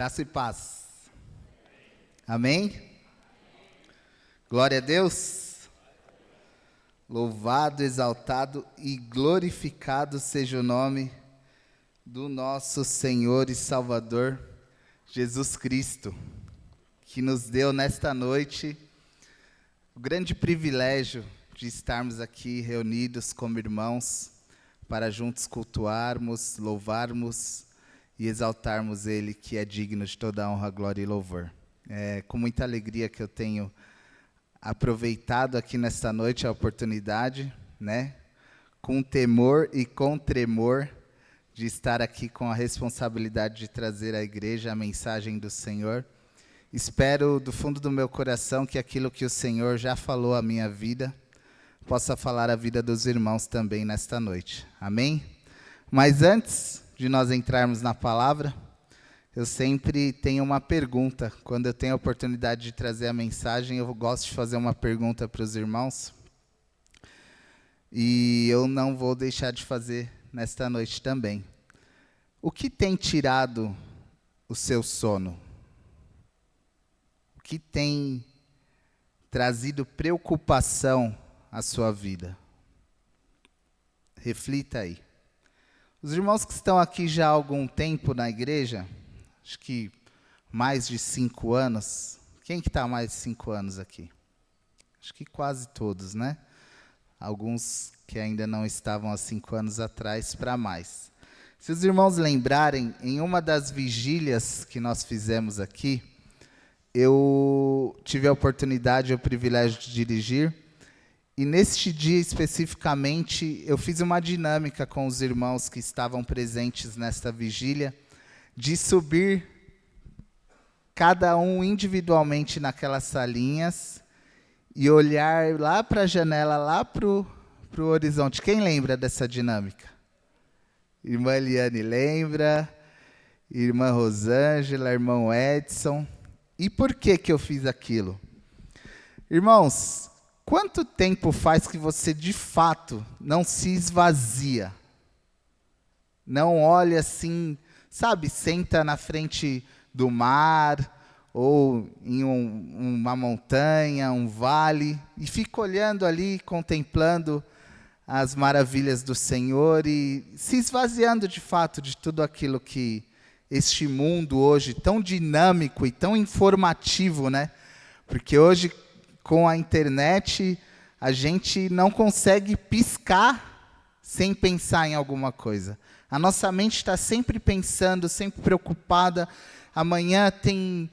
Graça e paz. Amém? Glória a Deus. Louvado, exaltado e glorificado seja o nome do nosso Senhor e Salvador, Jesus Cristo, que nos deu nesta noite o grande privilégio de estarmos aqui reunidos como irmãos para juntos cultuarmos, louvarmos e exaltarmos Ele, que é digno de toda honra, glória e louvor. É com muita alegria que eu tenho aproveitado aqui nesta noite a oportunidade, com temor e com tremor, de estar aqui com a responsabilidade de trazer à igreja a mensagem do Senhor. Espero do fundo do meu coração que aquilo que o Senhor já falou à minha vida, possa falar a vida dos irmãos também nesta noite. Amém? Mas antes de nós entrarmos na palavra, eu sempre tenho uma pergunta. Quando eu tenho a oportunidade de trazer a mensagem, eu gosto de fazer uma pergunta para os irmãos. E eu não vou deixar de fazer nesta noite também. O que tem tirado o seu sono? O que tem trazido preocupação à sua vida? Reflita aí. Os irmãos que estão aqui já há algum tempo na igreja, acho que mais de 5 anos. Quem que está há mais de 5 anos aqui? Acho que quase todos, né? Alguns que ainda não estavam há 5 anos atrás para mais. Se os irmãos lembrarem, em uma das vigílias que nós fizemos aqui, eu tive a oportunidade e o privilégio de dirigir. E neste dia especificamente, eu fiz uma dinâmica com os irmãos que estavam presentes nesta vigília, de subir cada um individualmente naquelas salinhas e olhar lá para a janela, lá para o horizonte. Quem lembra dessa dinâmica? Irmã Eliane lembra, irmã Rosângela, irmão Edson. E por que eu fiz aquilo? Irmãos, quanto tempo faz que você, de fato, não se esvazia? Não olha assim, sabe, senta na frente do mar, ou em uma montanha, um vale, e fica olhando ali, contemplando as maravilhas do Senhor e se esvaziando, de fato, de tudo aquilo que este mundo hoje, tão dinâmico e tão informativo, Porque hoje, com a internet, a gente não consegue piscar sem pensar em alguma coisa. A nossa mente está sempre pensando, sempre preocupada. Amanhã tem...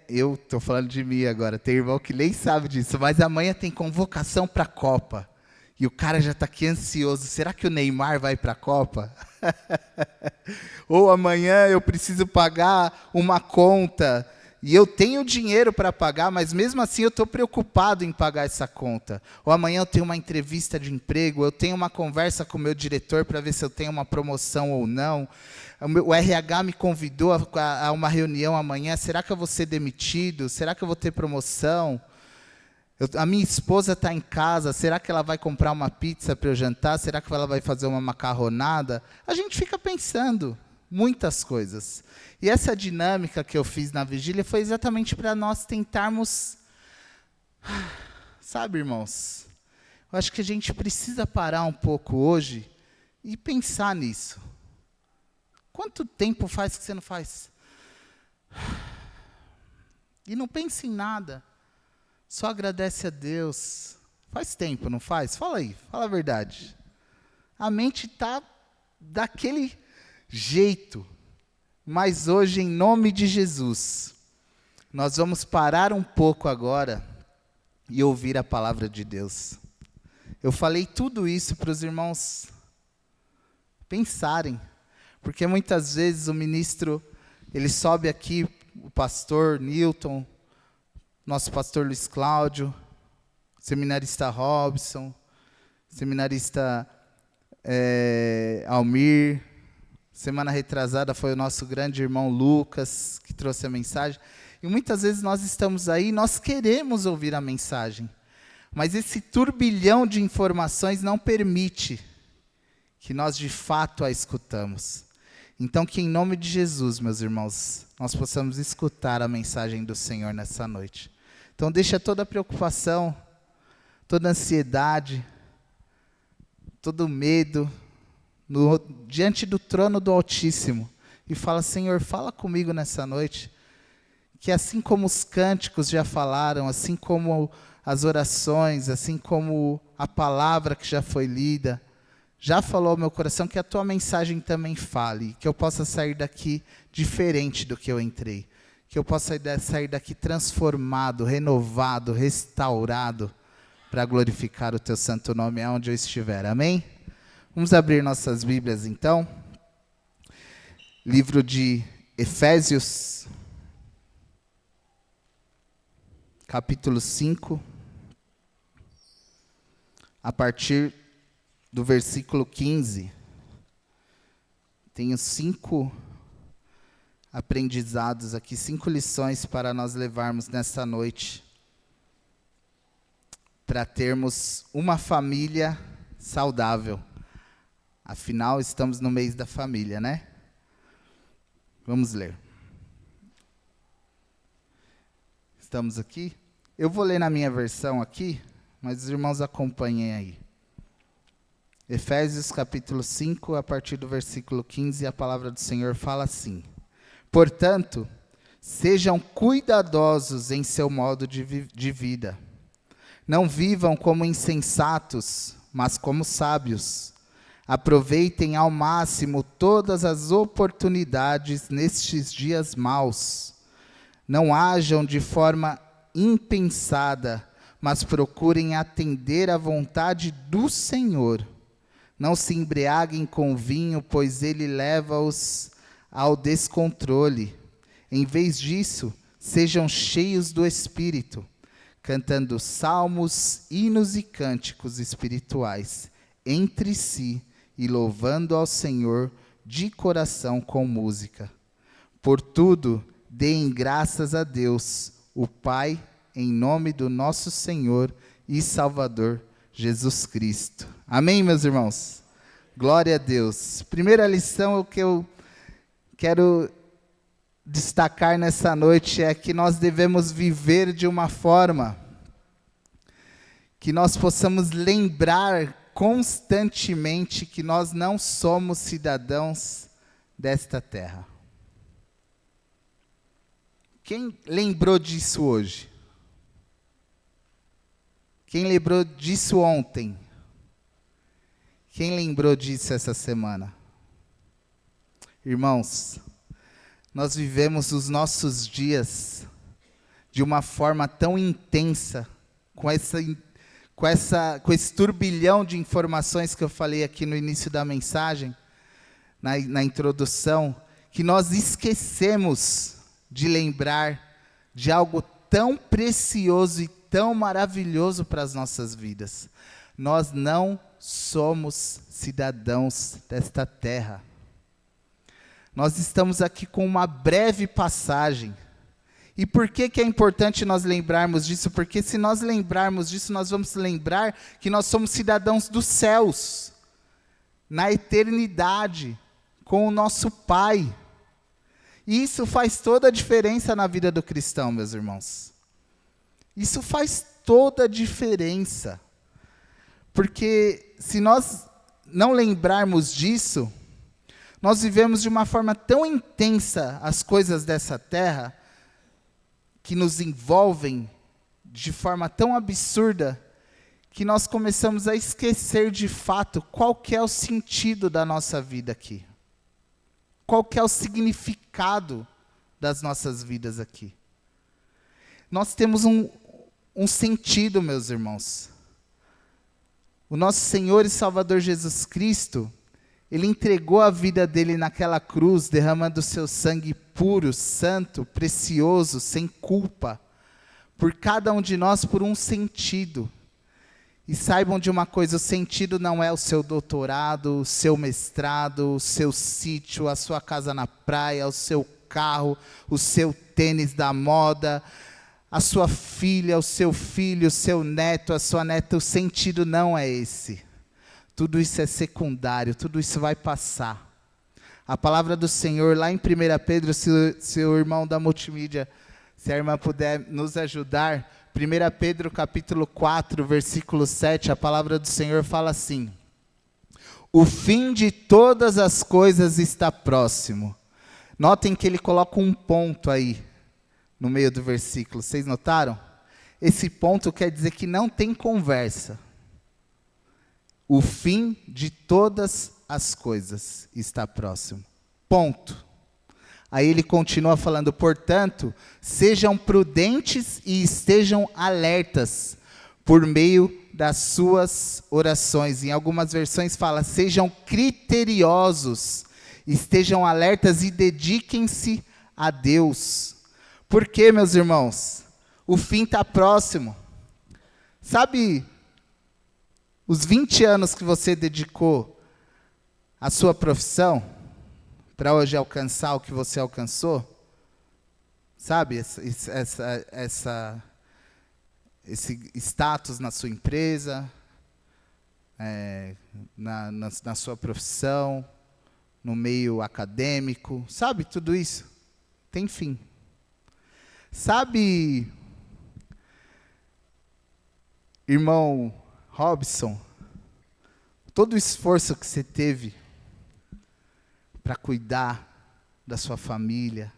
eu estou falando de mim agora, tem irmão que nem sabe disso, mas amanhã tem convocação para a Copa. E o cara já está aqui ansioso. Será que o Neymar vai para a Copa? Ou amanhã eu preciso pagar uma conta... E eu tenho dinheiro para pagar, mas mesmo assim eu estou preocupado em pagar essa conta. Ou amanhã eu tenho uma entrevista de emprego, eu tenho uma conversa com o meu diretor para ver se eu tenho uma promoção ou não. O RH me convidou a uma reunião amanhã, será que eu vou ser demitido? Será que eu vou ter promoção? A minha esposa está em casa, será que ela vai comprar uma pizza para eu jantar? Será que ela vai fazer uma macarronada? A gente fica pensando muitas coisas. E essa dinâmica que eu fiz na vigília foi exatamente para nós tentarmos... Sabe, irmãos? Eu acho que a gente precisa parar um pouco hoje e pensar nisso. Quanto tempo faz que você não faz? E não pense em nada. Só agradece a Deus. Faz tempo, não faz? Fala aí, fala a verdade. A mente está daquele jeito. Mas hoje, em nome de Jesus, nós vamos parar um pouco agora e ouvir a palavra de Deus. Eu falei tudo isso para os irmãos pensarem, porque muitas vezes o ministro, ele sobe aqui, o pastor Newton, nosso pastor Luiz Cláudio, seminarista Robson, seminarista Almir. Semana retrasada foi o nosso grande irmão Lucas, que trouxe a mensagem. E muitas vezes nós estamos aí, nós queremos ouvir a mensagem. Mas esse turbilhão de informações não permite que nós de fato a escutamos. Então, que em nome de Jesus, meus irmãos, nós possamos escutar a mensagem do Senhor nessa noite. Então, deixa toda a preocupação, toda a ansiedade, todo o medo diante do trono do Altíssimo. E fala: Senhor, fala comigo nessa noite. Que assim como os cânticos já falaram, assim como as orações, assim como a palavra que já foi lida, já falou ao meu coração, que a tua mensagem também fale, que eu possa sair daqui diferente do que eu entrei, que eu possa sair daqui transformado, renovado, restaurado, para glorificar o teu santo nome aonde eu estiver, amém? Vamos abrir nossas Bíblias então, livro de Efésios, capítulo 5, a partir do versículo 15, tenho 5 aprendizados aqui, 5 lições para nós levarmos nessa noite, para termos uma família saudável. Afinal, estamos no mês da família, né? Vamos ler. Estamos aqui? Eu vou ler na minha versão aqui, mas os irmãos acompanhem aí. Efésios capítulo 5, a partir do versículo 15, a palavra do Senhor fala assim: Portanto, sejam cuidadosos em seu modo de vida. Não vivam como insensatos, mas como sábios. Aproveitem ao máximo todas as oportunidades nestes dias maus. Não hajam de forma impensada, mas procurem atender à vontade do Senhor. Não se embriaguem com vinho, pois ele leva-os ao descontrole. Em vez disso, sejam cheios do Espírito, cantando salmos, hinos e cânticos espirituais entre si e louvando ao Senhor de coração com música. Por tudo, deem graças a Deus, o Pai, em nome do nosso Senhor e Salvador Jesus Cristo. Amém, meus irmãos? Glória a Deus. Primeira lição que eu quero destacar nessa noite é que nós devemos viver de uma forma que nós possamos lembrar constantemente que nós não somos cidadãos desta terra. Quem lembrou disso hoje? Quem lembrou disso ontem? Quem lembrou disso essa semana? Irmãos, nós vivemos os nossos dias de uma forma tão intensa, com esse turbilhão de informações que eu falei aqui no início da mensagem, na introdução, que nós esquecemos de lembrar de algo tão precioso e tão maravilhoso para as nossas vidas. Nós não somos cidadãos desta terra. Nós estamos aqui com uma breve passagem. E por que é importante nós lembrarmos disso? Porque se nós lembrarmos disso, nós vamos lembrar que nós somos cidadãos dos céus, na eternidade, com o nosso Pai. E isso faz toda a diferença na vida do cristão, meus irmãos. Isso faz toda a diferença. Porque se nós não lembrarmos disso, nós vivemos de uma forma tão intensa as coisas dessa terra, que nos envolvem de forma tão absurda, que nós começamos a esquecer de fato qual que é o sentido da nossa vida aqui. Qual que é o significado das nossas vidas aqui. Nós temos um sentido, meus irmãos. O nosso Senhor e Salvador Jesus Cristo, Ele entregou a vida dele naquela cruz, derramando o seu sangue puro, santo, precioso, sem culpa, por cada um de nós, por um sentido. E saibam de uma coisa, o sentido não é o seu doutorado, o seu mestrado, o seu sítio, a sua casa na praia, o seu carro, o seu tênis da moda, a sua filha, o seu filho, o seu neto, a sua neta. O sentido não é esse. Tudo isso é secundário, tudo isso vai passar. a palavra do Senhor lá em 1 Pedro, se o irmão da multimídia, se a irmã puder nos ajudar. 1 Pedro capítulo 4, versículo 7, a palavra do Senhor fala assim: o fim de todas as coisas está próximo. Notem que ele coloca um ponto aí, no meio do versículo, vocês notaram? Esse ponto quer dizer que não tem conversa. O fim de todas as coisas está próximo. Ponto. Aí ele continua falando, portanto, sejam prudentes e estejam alertas por meio das suas orações. Em algumas versões fala, sejam criteriosos, estejam alertas e dediquem-se a Deus. Por quê, meus irmãos? O fim está próximo. Sabe, os 20 anos que você dedicou à sua profissão, para hoje alcançar o que você alcançou, sabe, esse status na sua empresa, na sua profissão, no meio acadêmico, sabe, tudo isso tem fim. Sabe, irmão Robson, todo o esforço que você teve para cuidar da sua família,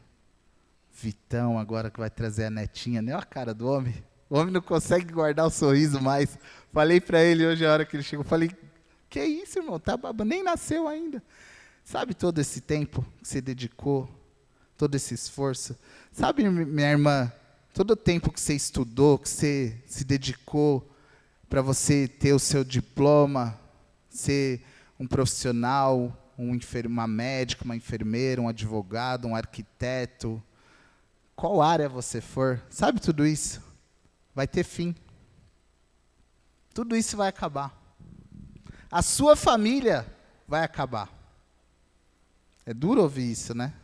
Vitão agora que vai trazer a netinha, nem a cara do homem, o homem não consegue guardar o sorriso mais. Falei para ele hoje, a hora que ele chegou, falei, que isso, irmão, tá babando, nem nasceu ainda. Sabe todo esse tempo que você dedicou, todo esse esforço? Sabe, minha irmã, todo o tempo que você estudou, que você se dedicou para você ter o seu diploma, ser um profissional, uma médica, uma enfermeira, um advogado, um arquiteto, qual área você for, sabe tudo isso? Vai ter fim. Tudo isso vai acabar. A sua família vai acabar. É duro ouvir isso, né?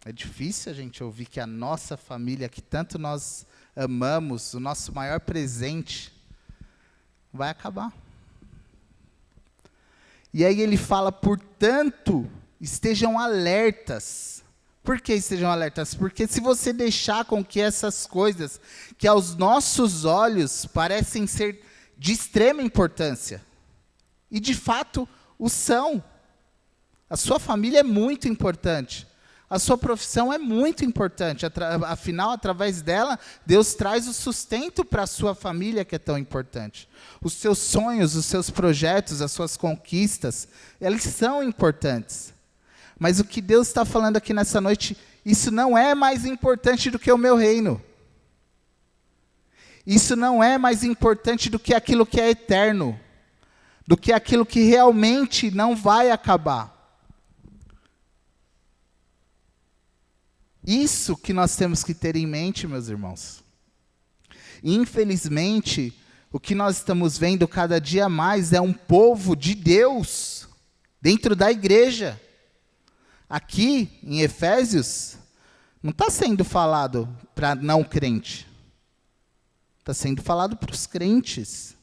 É difícil a gente ouvir que a nossa família, que tanto nós amamos, o nosso maior presente, vai acabar. E aí ele fala, portanto, estejam alertas. Por que estejam alertas? Porque se você deixar com que essas coisas, que aos nossos olhos parecem ser de extrema importância, e de fato o são. A sua família é muito importante. A sua profissão é muito importante. Afinal, através dela, Deus traz o sustento para a sua família, que é tão importante. Os seus sonhos, os seus projetos, as suas conquistas, eles são importantes. Mas o que Deus está falando aqui nessa noite, isso não é mais importante do que o meu reino. Isso não é mais importante do que aquilo que é eterno, do que aquilo que realmente não vai acabar. Isso que nós temos que ter em mente, meus irmãos. Infelizmente, o que nós estamos vendo cada dia mais é um povo de Deus dentro da igreja. Aqui, em Efésios, não está sendo falado para não crente. Está sendo falado para os crentes.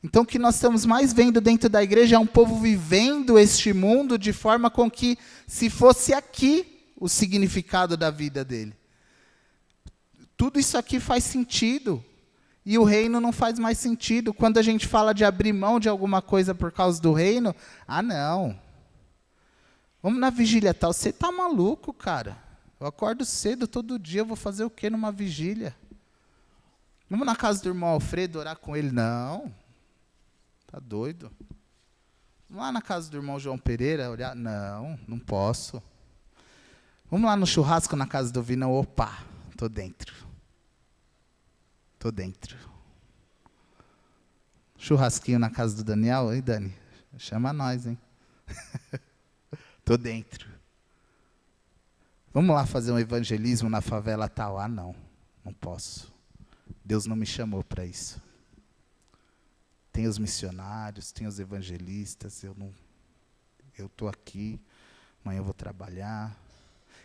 Então, o que nós estamos mais vendo dentro da igreja é um povo vivendo este mundo de forma com que, se fosse aqui, o significado da vida dele. Tudo isso aqui faz sentido. E o reino não faz mais sentido. Quando a gente fala de abrir mão de alguma coisa por causa do reino, não. Vamos na vigília tal. Você está maluco, cara? Eu acordo cedo todo dia, eu vou fazer o quê numa vigília? Vamos na casa do irmão Alfredo orar com ele? Não. Tá doido. Vamos lá na casa do irmão João Pereira olhar? Não, não posso. Vamos lá no churrasco na casa do Vinão? Opa, tô dentro. Tô dentro. Churrasquinho na casa do Daniel? Ei, Dani, chama nós, hein? Tô dentro. Vamos lá fazer um evangelismo na favela tal? Não posso. Deus não me chamou para isso. Tem os missionários, tem os evangelistas, eu estou aqui, amanhã eu vou trabalhar.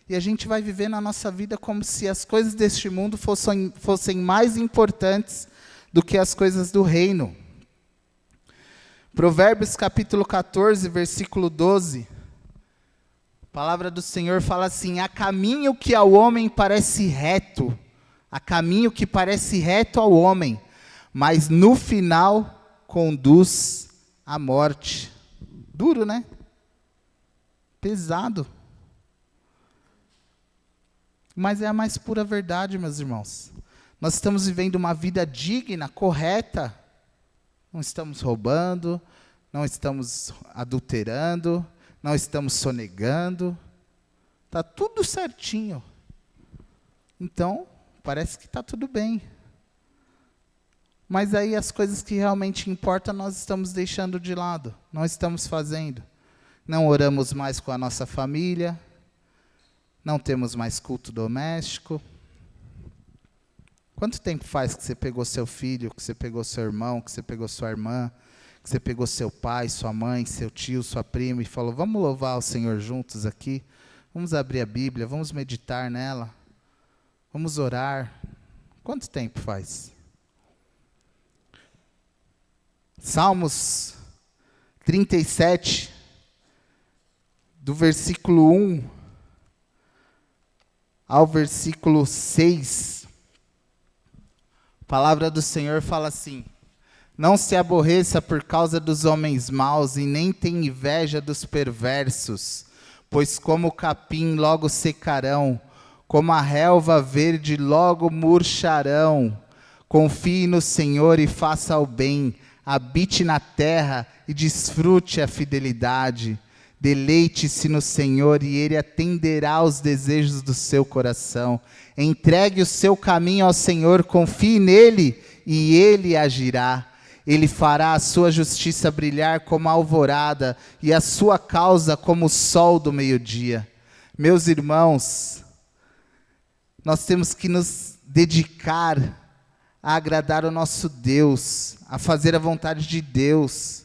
E a gente vai viver na nossa vida como se as coisas deste mundo fossem mais importantes do que as coisas do reino. Provérbios capítulo 14, versículo 12, palavra do Senhor fala assim: há caminho que ao homem parece reto, há caminho que parece reto ao homem, mas no final conduz à morte. Duro, né? Pesado. Mas é a mais pura verdade, meus irmãos. Nós estamos vivendo uma vida digna, correta. Não estamos roubando, não estamos adulterando, não estamos sonegando. Está tudo certinho. Então, parece que está tudo bem. Mas aí as coisas que realmente importam nós estamos deixando de lado. Não estamos fazendo. Não oramos mais com a nossa família. Não temos mais culto doméstico. Quanto tempo faz que você pegou seu filho, que você pegou seu irmão, que você pegou sua irmã, que você pegou seu pai, sua mãe, seu tio, sua prima e falou: vamos louvar o Senhor juntos aqui? Vamos abrir a Bíblia, vamos meditar nela, vamos orar. Quanto tempo faz? Salmos 37, do versículo 1 ao versículo 6, a palavra do Senhor fala assim: não se aborreça por causa dos homens maus e nem tenha inveja dos perversos, pois como o capim logo secarão, como a relva verde logo murcharão. Confie no Senhor e faça o bem, habite na terra e desfrute a fidelidade. Deleite-se no Senhor e Ele atenderá aos desejos do seu coração. Entregue o seu caminho ao Senhor, confie nele e Ele agirá. Ele fará a sua justiça brilhar como a alvorada e a sua causa como o sol do meio-dia. Meus irmãos, nós temos que nos dedicar a agradar o nosso Deus, a fazer a vontade de Deus,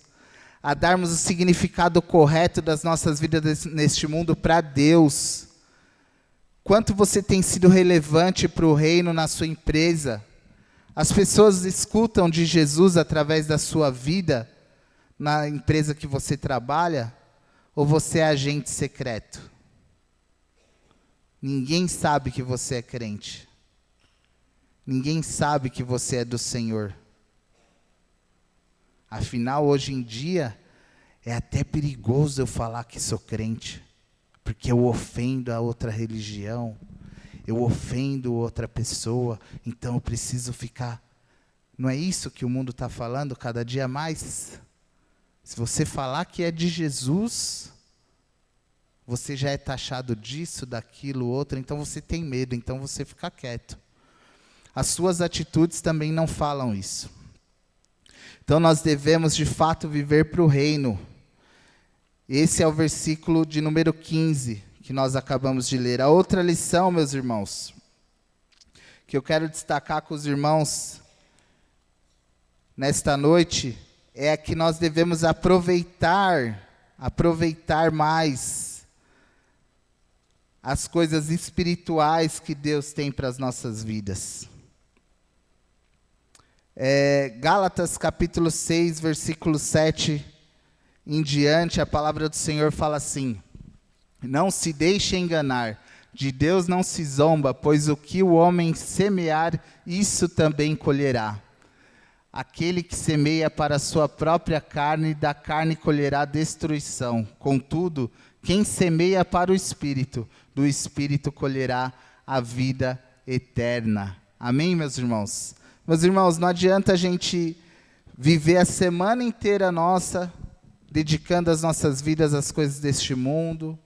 a darmos o significado correto das nossas vidas neste mundo para Deus. Quanto você tem sido relevante para o reino na sua empresa? As pessoas escutam de Jesus através da sua vida, na empresa que você trabalha, ou você é agente secreto? Ninguém sabe que você é crente. Ninguém sabe que você é do Senhor. Afinal, hoje em dia, é até perigoso eu falar que sou crente, porque eu ofendo a outra religião, eu ofendo outra pessoa, então eu preciso ficar. Não é isso que o mundo está falando cada dia mais? Se você falar que é de Jesus, você já é taxado disso, daquilo, outro, então você tem medo, então você fica quieto. As suas atitudes também não falam isso. Então nós devemos de fato viver para o reino. Esse é o versículo de número 15, que nós acabamos de ler. A outra lição, meus irmãos, que eu quero destacar com os irmãos nesta noite, é que nós devemos aproveitar mais as coisas espirituais que Deus tem para as nossas vidas. Gálatas capítulo 6, versículo 7 em diante, a palavra do Senhor fala assim: não se deixe enganar, de Deus não se zomba, pois o que o homem semear, isso também colherá. Aquele que semeia para a sua própria carne, da carne colherá destruição. Contudo, quem semeia para o Espírito, do Espírito colherá a vida eterna. Amém, meus irmãos? Meus irmãos, não adianta a gente viver a semana inteira nossa, dedicando as nossas vidas às coisas deste mundo,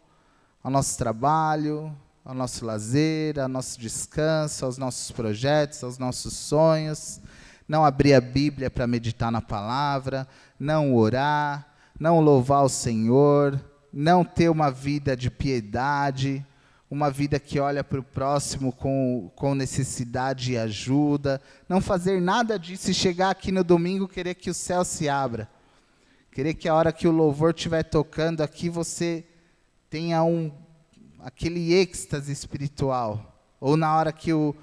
ao nosso trabalho, ao nosso lazer, ao nosso descanso, aos nossos projetos, aos nossos sonhos, não abrir a Bíblia para meditar na palavra, não orar, não louvar o Senhor, não ter uma vida de piedade, uma vida que olha para o próximo com necessidade e ajuda, não fazer nada disso e chegar aqui no domingo querer que o céu se abra, querer que a hora que o louvor estiver tocando aqui você tenha aquele êxtase espiritual, ou na hora que o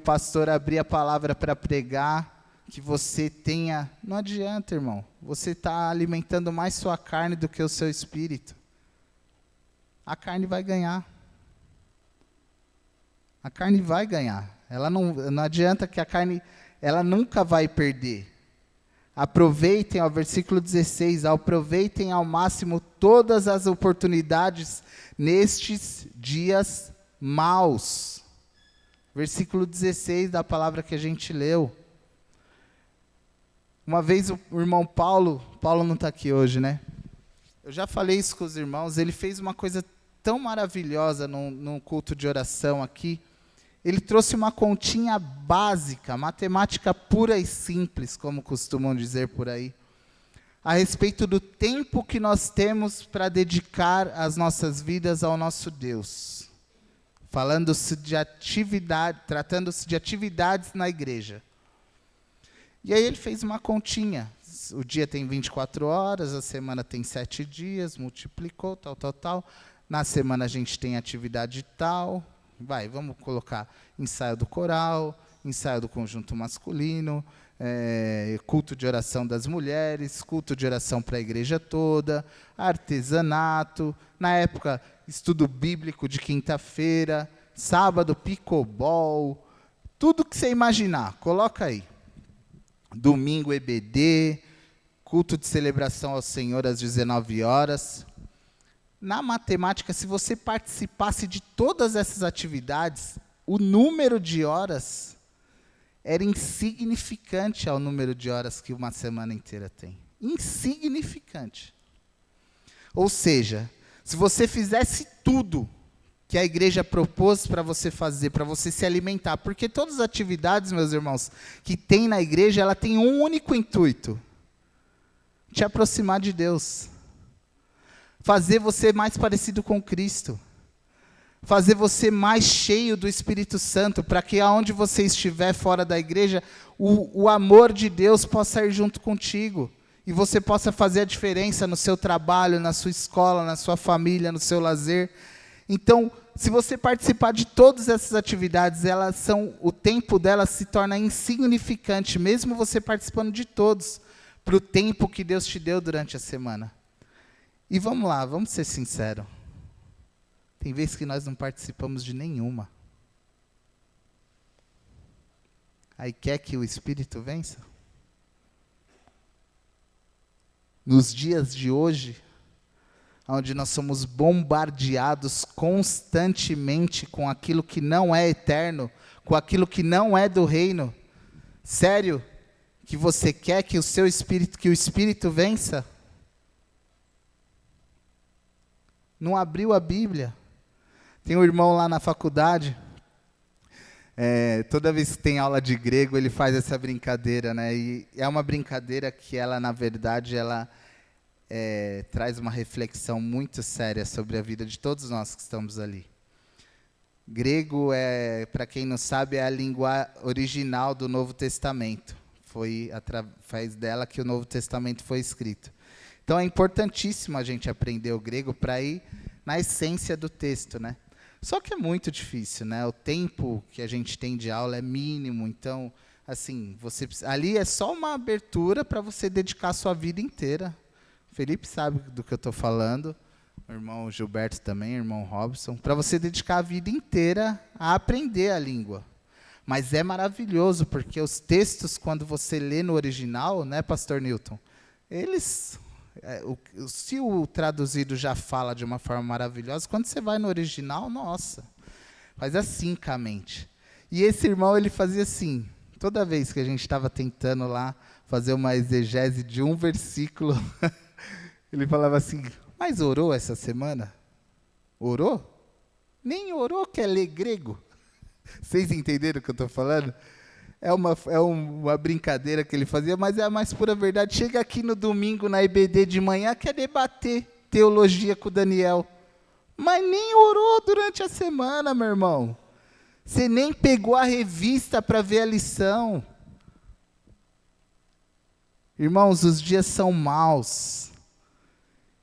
pastor abrir a palavra para pregar, que você tenha. Não adianta, irmão, você está alimentando mais sua carne do que o seu espírito. a carne vai ganhar. A carne vai ganhar. Ela não adianta que a carne, ela nunca vai perder. Aproveitem, versículo 16, aproveitem ao máximo todas as oportunidades nestes dias maus. Versículo 16 da palavra que a gente leu. Uma vez o irmão Paulo não está aqui hoje, né? Eu já falei isso com os irmãos, ele fez uma coisa tão maravilhosa num culto de oração aqui. Ele trouxe uma continha básica, matemática pura e simples, como costumam dizer por aí, a respeito do tempo que nós temos para dedicar as nossas vidas ao nosso Deus. Falando-se de atividade, tratando-se de atividades na igreja. E aí ele fez uma continha. O dia tem 24 horas, a semana tem 7 dias, multiplicou, tal. Na semana a gente tem atividade tal. Vamos colocar ensaio do coral, ensaio do conjunto masculino, culto de oração das mulheres, culto de oração para a igreja toda, artesanato, na época, estudo bíblico de quinta-feira, sábado, pickleball, tudo que você imaginar, coloca aí. Domingo, EBD, culto de celebração ao Senhor às 19 horas. Na matemática, se você participasse de todas essas atividades, o número de horas era insignificante ao número de horas que uma semana inteira tem. Insignificante. Ou seja, se você fizesse tudo que a igreja propôs para você fazer, para você se alimentar, porque todas as atividades, meus irmãos, que tem na igreja, ela tem um único intuito: te aproximar de Deus. Fazer você mais parecido com Cristo. Fazer você mais cheio do Espírito Santo, para que aonde você estiver fora da igreja, o amor de Deus possa ir junto contigo. E você possa fazer a diferença no seu trabalho, na sua escola, na sua família, no seu lazer. Então, se você participar de todas essas atividades, o tempo delas se torna insignificante, mesmo você participando de todos, para o tempo que Deus te deu durante a semana. E vamos lá, vamos ser sinceros. Tem vezes que nós não participamos de nenhuma. Aí quer que o Espírito vença? Nos dias de hoje, onde nós somos bombardeados constantemente com aquilo que não é eterno, com aquilo que não é do reino, sério, que você quer que que o Espírito vença? Não abriu a Bíblia. Tem um irmão lá na faculdade, toda vez que tem aula de grego, ele faz essa brincadeira, né? E é uma brincadeira que ela, na verdade, traz uma reflexão muito séria sobre a vida de todos nós que estamos ali. Grego, para quem não sabe, é a língua original do Novo Testamento. Foi através dela que o Novo Testamento foi escrito. Então é importantíssimo a gente aprender o grego para ir na essência do texto, né? Só que é muito difícil, né? O tempo que a gente tem de aula é mínimo, então, assim, ali é só uma abertura para você dedicar a sua vida inteira. O Felipe sabe do que eu estou falando, o irmão Gilberto também, o irmão Robson, para você dedicar a vida inteira a aprender a língua. Mas é maravilhoso, porque os textos, quando você lê no original, né, Pastor Newton, se o traduzido já fala de uma forma maravilhosa, quando você vai no original, nossa, faz assim com a mente. E esse irmão, ele fazia assim, toda vez que a gente estava tentando lá fazer uma exegese de um versículo, ele falava assim: mas orou essa semana? Orou? Nem orou, quer ler grego? Vocês entenderam o que eu estou falando? É uma brincadeira que ele fazia, mas é a mais pura verdade. Chega aqui no domingo, na EBD de manhã, quer debater teologia com o Daniel. Mas nem orou durante a semana, meu irmão. Você nem pegou a revista para ver a lição. Irmãos, os dias são maus.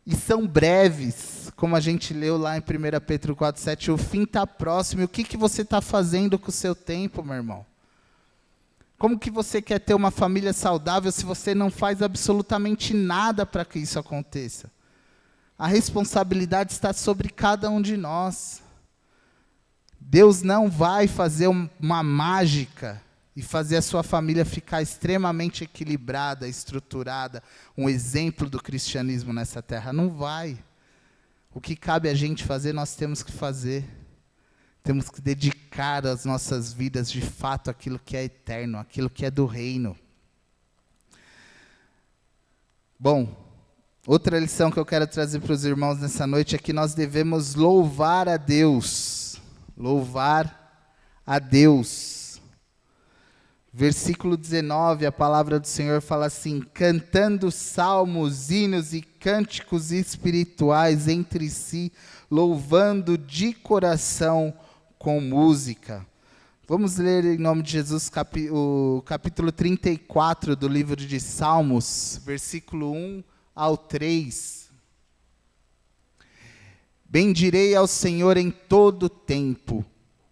E são breves, como a gente leu lá em 1 Pedro 4,7. O fim está próximo. E o que você está fazendo com o seu tempo, meu irmão? Como que você quer ter uma família saudável se você não faz absolutamente nada para que isso aconteça? A responsabilidade está sobre cada um de nós. Deus não vai fazer uma mágica e fazer a sua família ficar extremamente equilibrada, estruturada, um exemplo do cristianismo nessa terra. Não vai. O que cabe a gente fazer, nós temos que fazer. Temos que dedicar as nossas vidas, de fato, àquilo que é eterno, àquilo que é do reino. Bom, outra lição que eu quero trazer para os irmãos nessa noite é que nós devemos louvar a Deus. Louvar a Deus. Versículo 19, a palavra do Senhor fala assim: cantando salmos, hinos e cânticos espirituais entre si, louvando de coração com música. Vamos ler em nome de Jesus o capítulo 34 do livro de Salmos, versículo 1 ao 3. Bendirei ao Senhor em todo tempo,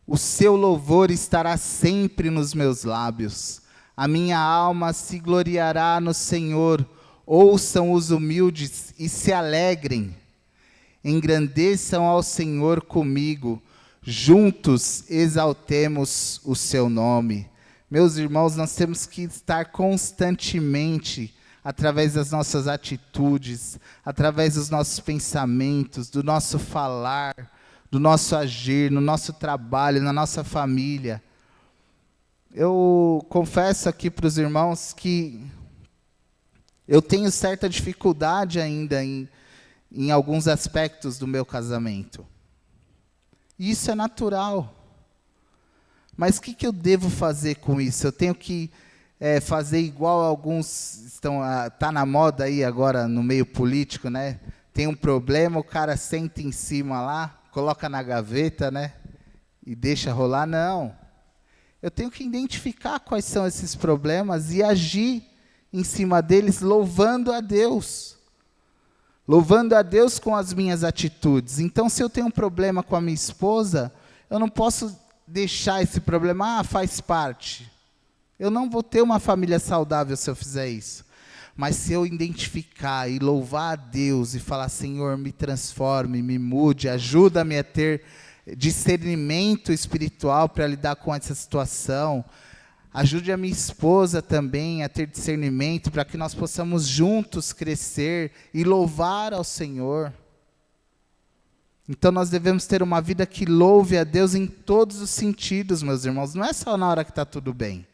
o seu louvor estará sempre nos meus lábios. A minha alma se gloriará no Senhor. Ouçam os humildes e se alegrem. Engrandeçam ao Senhor comigo. Juntos exaltemos o seu nome. Meus irmãos, nós temos que estar constantemente, através das nossas atitudes, através dos nossos pensamentos, do nosso falar, do nosso agir, no nosso trabalho, na nossa família. Eu confesso aqui para os irmãos que eu tenho certa dificuldade ainda em alguns aspectos do meu casamento. E isso é natural. Mas o que eu devo fazer com isso? Eu tenho que fazer igual alguns está na moda aí agora no meio político, né? Tem um problema, o cara senta em cima lá, coloca na gaveta, né? E deixa rolar. Não. Eu tenho que identificar quais são esses problemas e agir em cima deles, louvando a Deus. Louvando a Deus com as minhas atitudes. Então, se eu tenho um problema com a minha esposa, eu não posso deixar esse problema, faz parte. Eu não vou ter uma família saudável se eu fizer isso. Mas se eu identificar e louvar a Deus e falar: Senhor, me transforme, me mude, ajuda-me a ter discernimento espiritual para lidar com essa situação. Ajude a minha esposa também a ter discernimento para que nós possamos juntos crescer e louvar ao Senhor. Então nós devemos ter uma vida que louve a Deus em todos os sentidos, meus irmãos. Não é só na hora que está tudo bem.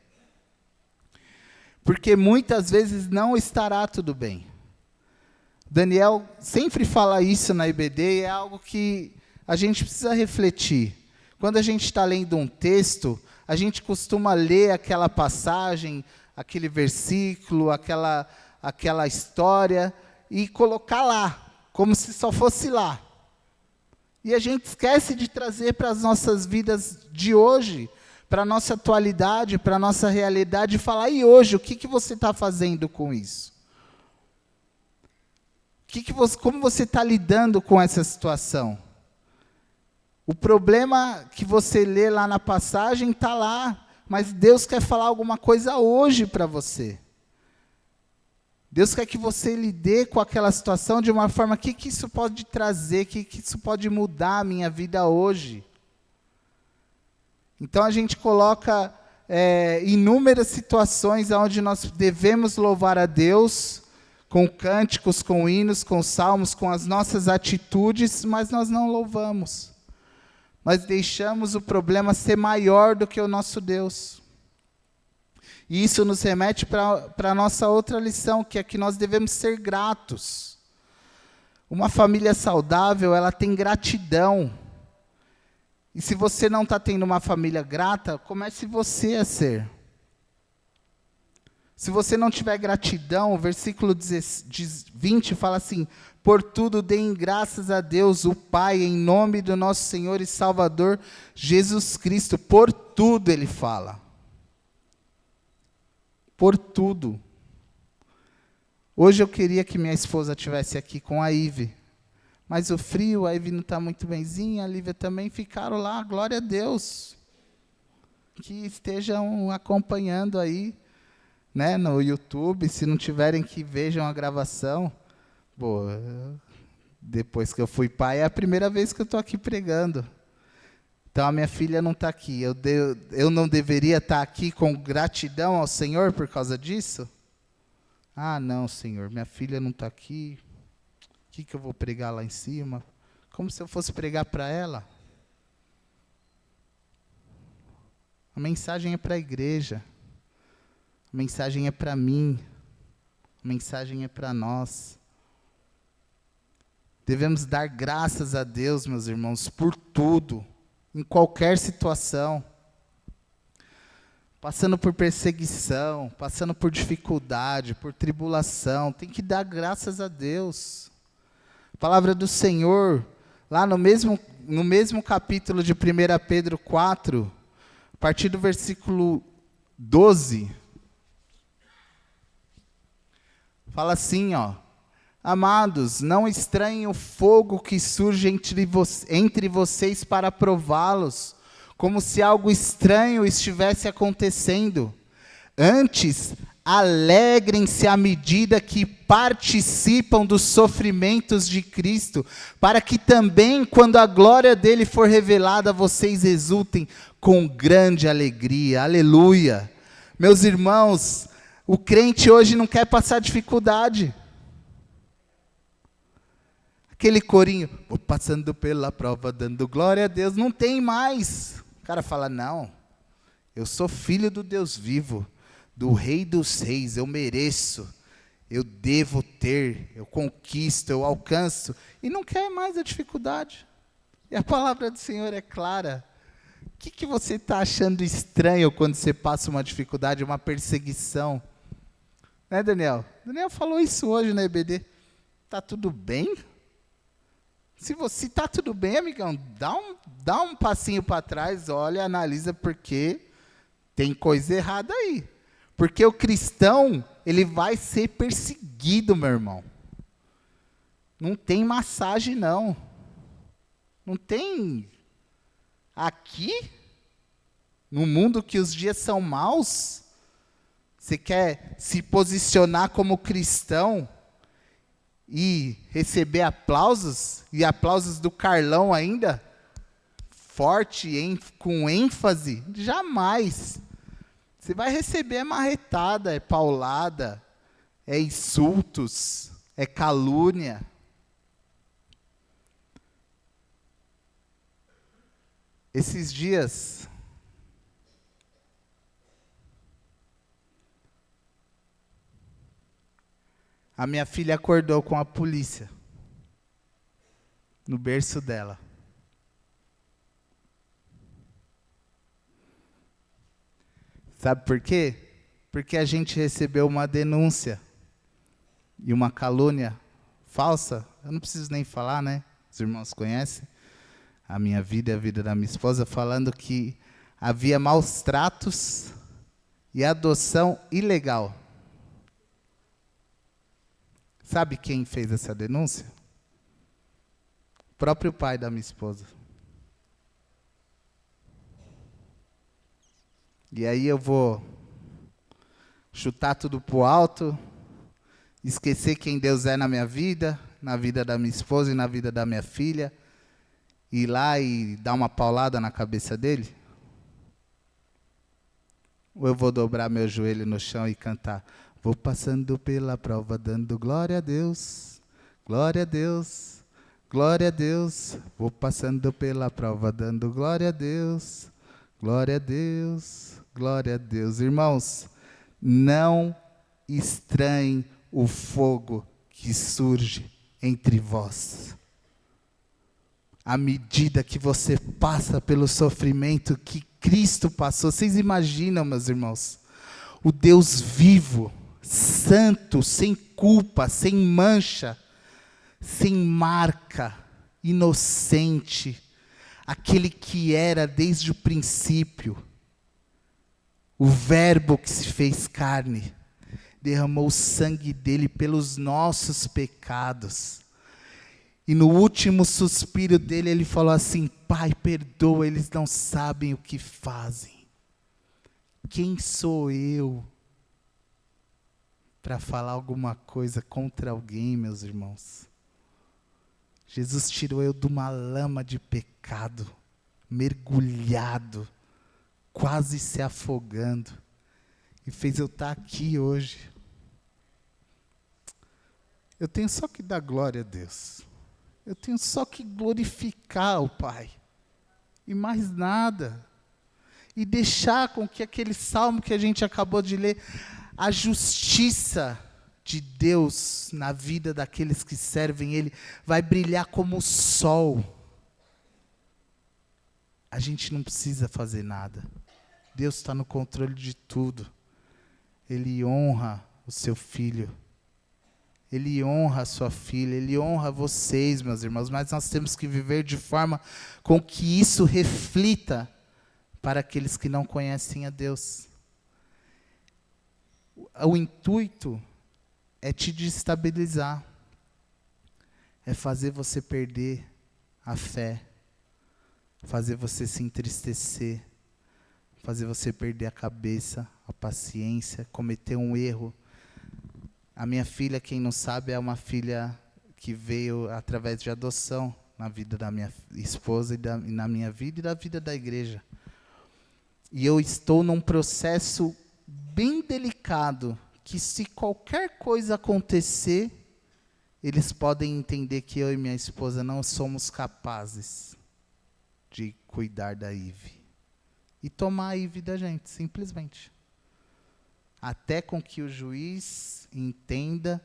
Porque muitas vezes não estará tudo bem. Daniel sempre fala isso na IBD e é algo que a gente precisa refletir. Quando a gente está lendo um texto, a gente costuma ler aquela passagem, aquele versículo, aquela história e colocar lá, como se só fosse lá. E a gente esquece de trazer para as nossas vidas de hoje, para a nossa atualidade, para a nossa realidade, e falar: e hoje, o que você está fazendo com isso? Como você está lidando com essa situação? O problema que você lê lá na passagem está lá, mas Deus quer falar alguma coisa hoje para você. Deus quer que você lide com aquela situação de uma forma: que isso pode trazer, que isso pode mudar a minha vida hoje. Então a gente coloca inúmeras situações onde nós devemos louvar a Deus, com cânticos, com hinos, com salmos, com as nossas atitudes, mas nós não louvamos. Nós deixamos o problema ser maior do que o nosso Deus. E isso nos remete para a nossa outra lição, que é que nós devemos ser gratos. Uma família saudável, ela tem gratidão. E se você não está tendo uma família grata, comece você a ser. Se você não tiver gratidão, o versículo 20 fala assim: por tudo deem graças a Deus, o Pai, em nome do nosso Senhor e Salvador, Jesus Cristo. Por tudo ele fala. Por tudo. Hoje eu queria que minha esposa estivesse aqui com a Ive. Mas o frio, a Ive não está muito benzinha, a Lívia também ficaram lá, glória a Deus. Que estejam acompanhando aí, né, no YouTube, se não tiverem, que vejam a gravação. Boa, Depois que eu fui pai, é a primeira vez que eu estou aqui pregando. Então a minha filha não está aqui. Eu não deveria estar aqui com gratidão ao Senhor por causa disso? Ah, não, Senhor, minha filha não está aqui. O que eu vou pregar lá em cima? Como se eu fosse pregar para ela. A mensagem é para a igreja. A mensagem é para mim. A mensagem é para nós. Devemos dar graças a Deus, meus irmãos, por tudo, em qualquer situação. Passando por perseguição, passando por dificuldade, por tribulação, tem que dar graças a Deus. A palavra do Senhor, lá no mesmo capítulo de 1 Pedro 4, a partir do versículo 12, fala assim, ó: Amados, não estranhem o fogo que surge entre vocês para prová-los, como se algo estranho estivesse acontecendo. Antes, alegrem-se à medida que participam dos sofrimentos de Cristo, para que também, quando a glória dele for revelada, vocês exultem com grande alegria. Aleluia! Meus irmãos, o crente hoje não quer passar dificuldade. Aquele corinho, vou passando pela prova, dando glória a Deus, não tem mais. O cara fala, não, eu sou filho do Deus vivo, do Rei dos Reis, eu mereço, eu devo ter, eu conquisto, eu alcanço, e não quer mais a dificuldade. E a palavra do Senhor é clara. O que você está achando estranho quando você passa uma dificuldade, uma perseguição? Né, Daniel? Daniel falou isso hoje na EBD. Está tudo bem? Se está tudo bem, amigão, dá um passinho para trás, olha, analisa, porque tem coisa errada aí. Porque o cristão, ele vai ser perseguido, meu irmão. Não tem massagem, não. Não tem. Aqui, no mundo que os dias são maus, você quer se posicionar como cristão e receber aplausos, e aplausos do Carlão ainda, forte, com ênfase? Jamais. Você vai receber marretada, é paulada, é insultos, é calúnia. Esses dias, a minha filha acordou com a polícia no berço dela. Sabe por quê? Porque a gente recebeu uma denúncia e uma calúnia falsa. Eu não preciso nem falar, né? Os irmãos conhecem a minha vida e a vida da minha esposa, falando que havia maus tratos e adoção ilegal. Sabe quem fez essa denúncia? O próprio pai da minha esposa. E aí eu vou chutar tudo pro alto, esquecer quem Deus é na minha vida, na vida da minha esposa e na vida da minha filha, ir lá e dar uma paulada na cabeça dele? Ou eu vou dobrar meu joelho no chão e cantar: vou passando pela prova, dando glória a Deus, glória a Deus, glória a Deus. Vou passando pela prova, dando glória a Deus, glória a Deus, glória a Deus. Irmãos, não estranhem o fogo que surge entre vós. À medida que você passa pelo sofrimento que Cristo passou, vocês imaginam, meus irmãos, o Deus vivo, santo, sem culpa, sem mancha, sem marca, inocente, aquele que era desde o princípio, o Verbo que se fez carne, derramou o sangue dele pelos nossos pecados. E no último suspiro dele, ele falou assim: Pai, perdoa, eles não sabem o que fazem. Quem sou eu para falar alguma coisa contra alguém, meus irmãos? Jesus tirou eu de uma lama de pecado, mergulhado, quase se afogando, e fez eu estar aqui hoje. Eu tenho só que dar glória a Deus. Eu tenho só que glorificar o Pai. E mais nada. E deixar com que aquele salmo que a gente acabou de ler, a justiça de Deus na vida daqueles que servem Ele, vai brilhar como o sol. A gente não precisa fazer nada. Deus está no controle de tudo. Ele honra o seu filho. Ele honra a sua filha. Ele honra vocês, meus irmãos. Mas nós temos que viver de forma com que isso reflita para aqueles que não conhecem a Deus. O intuito é te desestabilizar. É fazer você perder a fé. Fazer você se entristecer. Fazer você perder a cabeça, a paciência, cometer um erro. A minha filha, quem não sabe, é uma filha que veio através de adoção na vida da minha esposa e na minha vida e da vida da igreja. E eu estou num processo bem delicado, que se qualquer coisa acontecer, eles podem entender que eu e minha esposa não somos capazes de cuidar da Ive. E tomar a Ive da gente, simplesmente. Até com que o juiz entenda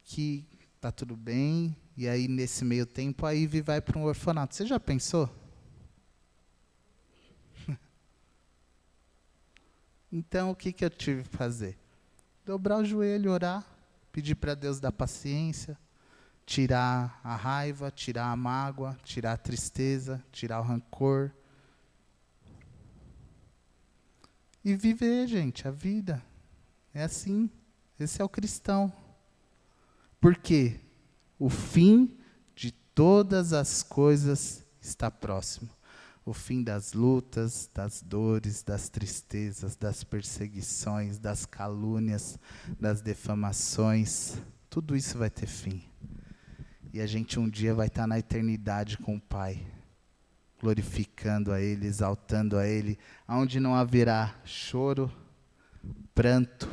que está tudo bem, e aí nesse meio tempo a Ive vai para um orfanato. Você já pensou? Então o que eu tive que fazer? Dobrar o joelho, orar, pedir para Deus dar paciência, tirar a raiva, tirar a mágoa, tirar a tristeza, tirar o rancor. E viver, gente, a vida. É assim. Esse é o cristão. Por quê? O fim de todas as coisas está próximo. O fim das lutas, das dores, das tristezas, das perseguições, das calúnias, das defamações. Tudo isso vai ter fim. E a gente um dia vai estar na eternidade com o Pai, glorificando a Ele, exaltando a Ele, onde não haverá choro, pranto,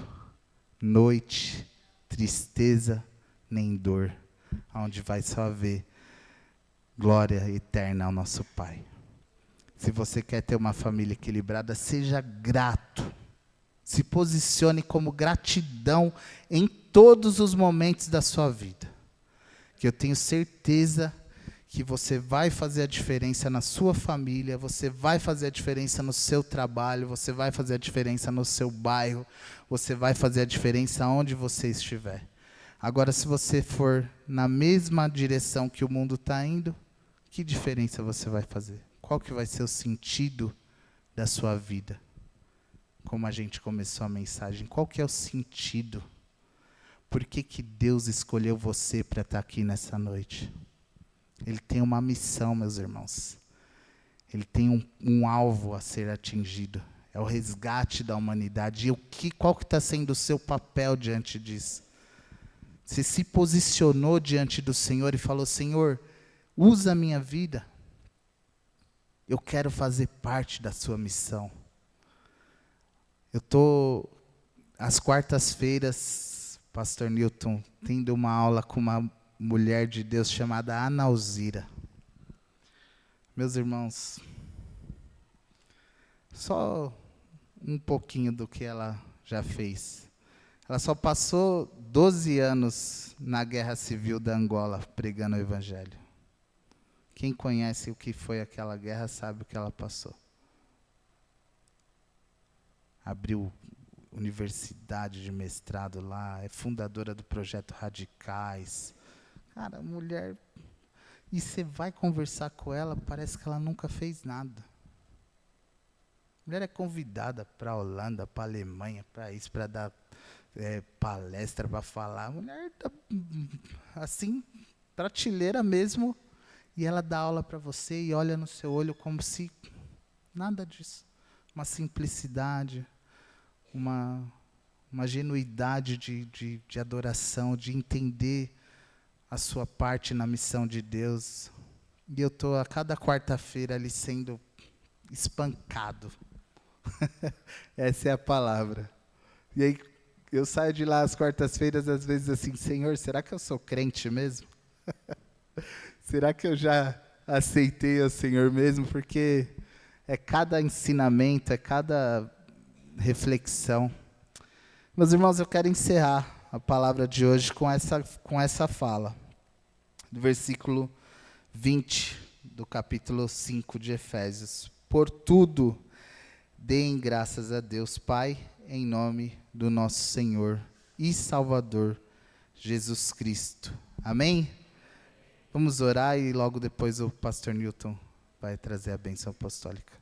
noite, tristeza, nem dor, onde vai só haver glória eterna ao nosso Pai. Se você quer ter uma família equilibrada, seja grato. Se posicione como gratidão em todos os momentos da sua vida. Que eu tenho certeza que você vai fazer a diferença na sua família, você vai fazer a diferença no seu trabalho, você vai fazer a diferença no seu bairro, você vai fazer a diferença onde você estiver. Agora, se você for na mesma direção que o mundo está indo, que diferença você vai fazer? Qual que vai ser o sentido da sua vida? Como a gente começou a mensagem, qual que é o sentido? Por que que Deus escolheu você para estar aqui nessa noite? Ele tem uma missão, meus irmãos. Ele tem um alvo a ser atingido. É o resgate da humanidade. E qual que está sendo o seu papel diante disso? Você se posicionou diante do Senhor e falou: Senhor, usa a minha vida. Eu quero fazer parte da sua missão. Eu estou, às quartas-feiras, Pastor Newton, tendo uma aula com uma mulher de Deus chamada Ana Alzira. Meus irmãos, só um pouquinho do que ela já fez. Ela só passou 12 anos na guerra civil da Angola pregando o evangelho. Quem conhece o que foi aquela guerra sabe o que ela passou. Abriu universidade de mestrado lá, é fundadora do projeto Radicais. Cara, mulher... E você vai conversar com ela, parece que ela nunca fez nada. A mulher é convidada para a Holanda, para a Alemanha, para isso, para dar palestra, para falar. A mulher tá, assim, prateleira mesmo, e ela dá aula para você e olha no seu olho como se nada disso. Uma simplicidade, uma genuidade de adoração, de entender a sua parte na missão de Deus. E eu estou a cada quarta-feira ali sendo espancado. Essa é a palavra. E aí eu saio de lá às quartas-feiras, às vezes assim, Senhor, será que eu sou crente mesmo? Será que eu já aceitei o Senhor mesmo? Porque é cada ensinamento, é cada reflexão. Meus irmãos, eu quero encerrar a palavra de hoje com essa fala. Do versículo 20 do capítulo 5 de Efésios. Por tudo, deem graças a Deus Pai, em nome do nosso Senhor e Salvador, Jesus Cristo. Amém? Vamos orar e logo depois o pastor Newton vai trazer a bênção apostólica.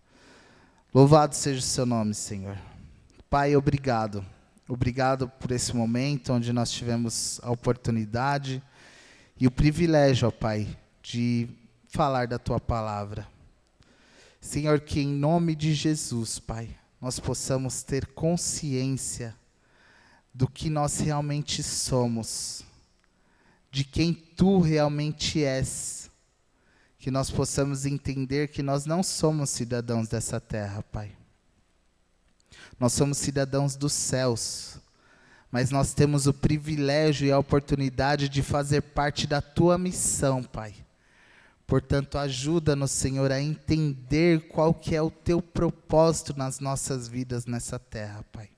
Louvado seja o seu nome, Senhor. Pai, obrigado. Obrigado por esse momento onde nós tivemos a oportunidade e o privilégio, ó Pai, de falar da Tua palavra. Senhor, que em nome de Jesus, Pai, nós possamos ter consciência do que nós realmente somos, de quem Tu realmente és, que nós possamos entender que nós não somos cidadãos dessa terra, Pai. Nós somos cidadãos dos céus, mas nós temos o privilégio e a oportunidade de fazer parte da Tua missão, Pai. Portanto, ajuda-nos, Senhor, a entender qual que é o Teu propósito nas nossas vidas nessa terra, Pai.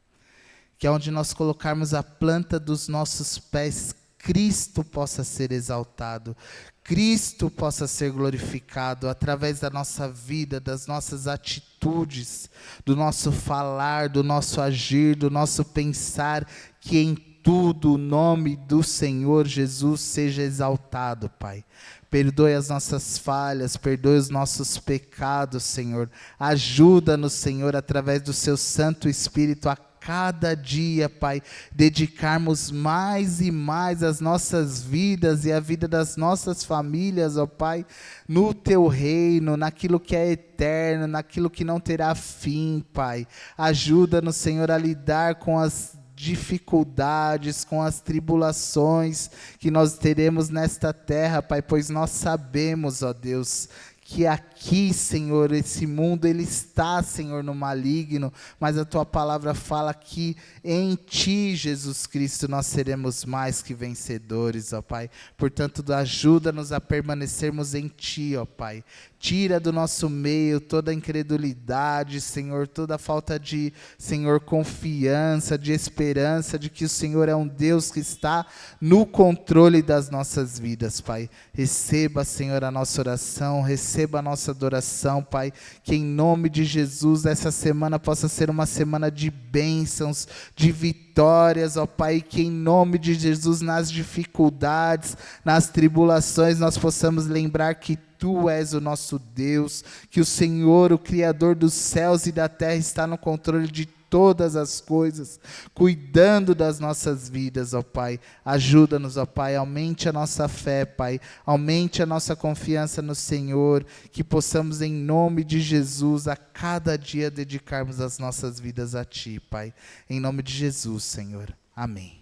Que é onde nós colocarmos a planta dos nossos pés, Cristo possa ser exaltado, Cristo possa ser glorificado através da nossa vida, das nossas atitudes, do nosso falar, do nosso agir, do nosso pensar, que em tudo o nome do Senhor Jesus seja exaltado, Pai. Perdoe as nossas falhas, perdoe os nossos pecados, Senhor. Ajuda-nos, Senhor, através do Seu Santo Espírito a cada dia, Pai, dedicarmos mais e mais as nossas vidas e a vida das nossas famílias, ó Pai, no Teu reino, naquilo que é eterno, naquilo que não terá fim, Pai. Ajuda-nos, Senhor, a lidar com as dificuldades, com as tribulações que nós teremos nesta terra, Pai, pois nós sabemos, ó Deus, que aqui, Senhor, esse mundo, ele está, Senhor, no maligno, mas a Tua palavra fala que em Ti, Jesus Cristo, nós seremos mais que vencedores, ó Pai. Portanto, ajuda-nos a permanecermos em Ti, ó Pai. Tira do nosso meio toda a incredulidade, Senhor, toda a falta de, Senhor, confiança, de esperança, de que o Senhor é um Deus que está no controle das nossas vidas, Pai. Receba, Senhor, a nossa oração, receba a nossa adoração, Pai, que em nome de Jesus, essa semana possa ser uma semana de bênçãos, de vitórias, ó Pai, que em nome de Jesus, nas dificuldades, nas tribulações, nós possamos lembrar que Tu és o nosso Deus, que o Senhor, o Criador dos céus e da terra, está no controle de todas as coisas, cuidando das nossas vidas, ó Pai. Ajuda-nos, ó Pai, aumente a nossa fé, Pai, aumente a nossa confiança no Senhor, que possamos, em nome de Jesus, a cada dia dedicarmos as nossas vidas a Ti, Pai. Em nome de Jesus, Senhor. Amém.